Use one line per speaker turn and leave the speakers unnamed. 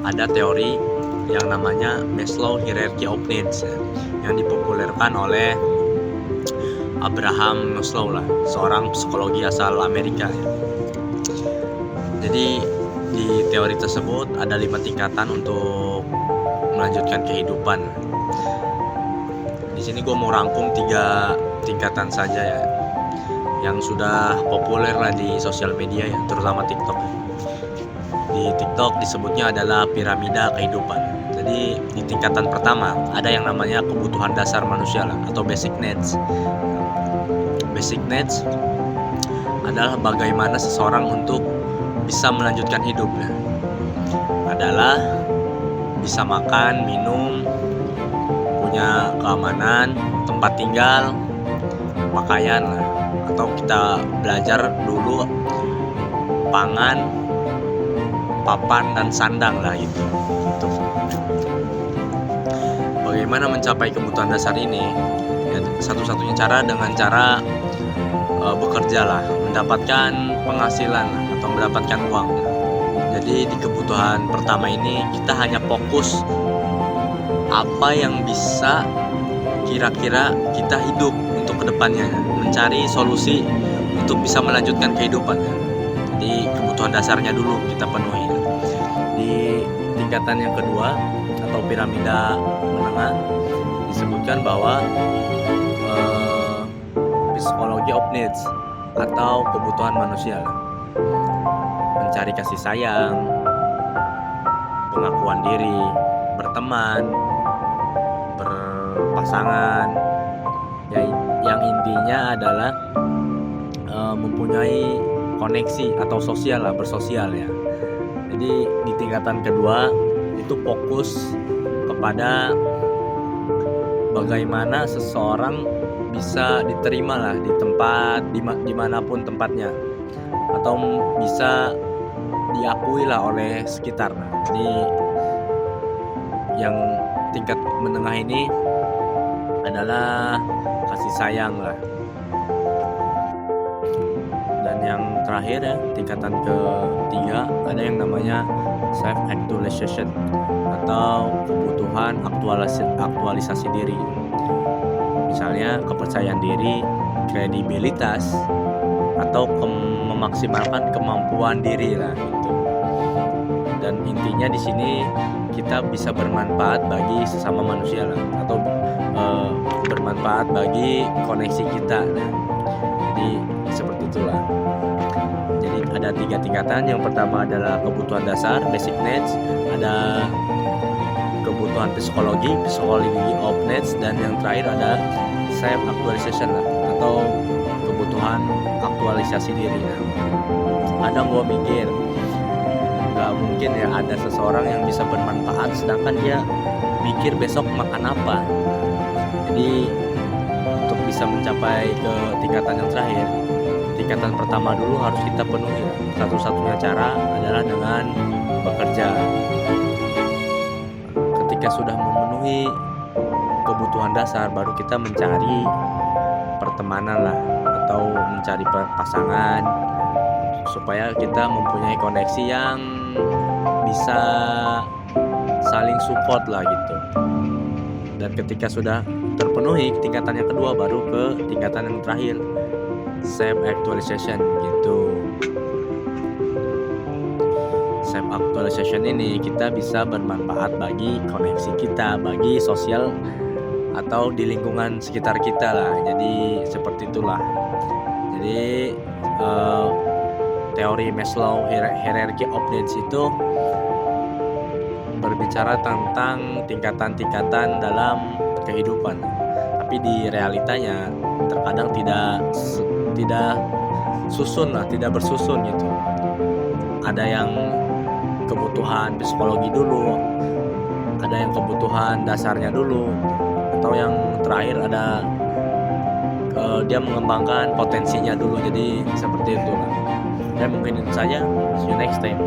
ada teori yang namanya Maslow Hierarchy of Needs yang dipopulerkan oleh Abraham Maslow lah, seorang psikologi asal Amerika. Jadi di teori tersebut ada 5 tingkatan untuk melanjutkan kehidupan. Di sini gue mau rangkum 3 tingkatan saja ya, yang sudah populer lah di sosial media ya, terutama TikTok. Di TikTok disebutnya adalah piramida kehidupan. Jadi di tingkatan pertama ada yang namanya kebutuhan dasar manusia lah, atau basic needs. Basic needs adalah bagaimana seseorang untuk bisa melanjutkan hidupnya. Adalah bisa makan, minum, punya keamanan, tempat tinggal, pakaian lah. Atau kita belajar dulu pangan, papan dan sandang lah gitu. Bagaimana mencapai kebutuhan dasar ini? Ya, satu-satunya cara dengan cara bekerja lah, mendapatkan penghasilan atau mendapatkan uang. Jadi di kebutuhan pertama ini kita hanya fokus apa yang bisa kira-kira kita hidup untuk kedepannya, mencari solusi untuk bisa melanjutkan kehidupan. Jadi kebutuhan dasarnya dulu kita penuhi. Di tingkatan yang kedua atau piramida menengah disebutkan bahwa psychology of needs atau kebutuhan manusia, mencari kasih sayang, pengakuan diri, berteman, berpasangan, ya, yang intinya adalah mempunyai koneksi atau sosial lah, bersosial ya. Jadi di tingkatan kedua itu fokus kepada bagaimana seseorang bisa diterima lah di tempat dimanapun tempatnya, atau bisa diakui lah oleh sekitar. Jadi yang tingkat menengah ini adalah kasih sayang lah. Dan yang terakhir ya, tingkatan ketiga ada yang namanya self actualization atau kebutuhan aktualisasi diri. Misalnya kepercayaan diri, kredibilitas, atau memaksimalkan kemampuan diri lah gitu. Dan intinya di sini kita bisa bermanfaat bagi sesama manusia lah, atau bermanfaat bagi koneksi kita. Nah, jadi seperti itulah. Jadi ada 3 tingkatan. Yang pertama adalah kebutuhan dasar, basic needs, ada kebutuhan psikologi of needs, dan yang terakhir ada self actualization lah, atau kebutuhan aktualisasi diri. Ada gue mikir nggak mungkin ya ada seseorang yang bisa bermanfaat sedangkan dia mikir besok makan apa. Jadi untuk bisa mencapai ke tingkatan yang terakhir, tingkatan pertama dulu harus kita penuhi. Satu-satunya cara adalah dengan bekerja. Ketika sudah memenuhi kebutuhan dasar, baru kita mencari pertemanan lah, atau mencari pasangan, supaya kita mempunyai koneksi yang bisa saling support lah gitu. Dan ketika sudah terpenuhi tingkatan yang kedua, baru ke tingkatan yang terakhir, self actualization gitu. Self actualization ini kita bisa bermanfaat bagi koneksi kita, bagi sosial atau di lingkungan sekitar kita lah. Jadi seperti itulah. Jadi teori Maslow Hierarchy of Needs itu berbicara tentang tingkatan-tingkatan dalam kehidupan. Tapi di realitanya terkadang tidak susun lah, tidak bersusun gitu. Ada yang kebutuhan psikologi dulu, ada yang kebutuhan dasarnya dulu, atau yang terakhir ada dia mengembangkan potensinya dulu. Jadi seperti itu lah. Dan mungkin itu saja. See you next time.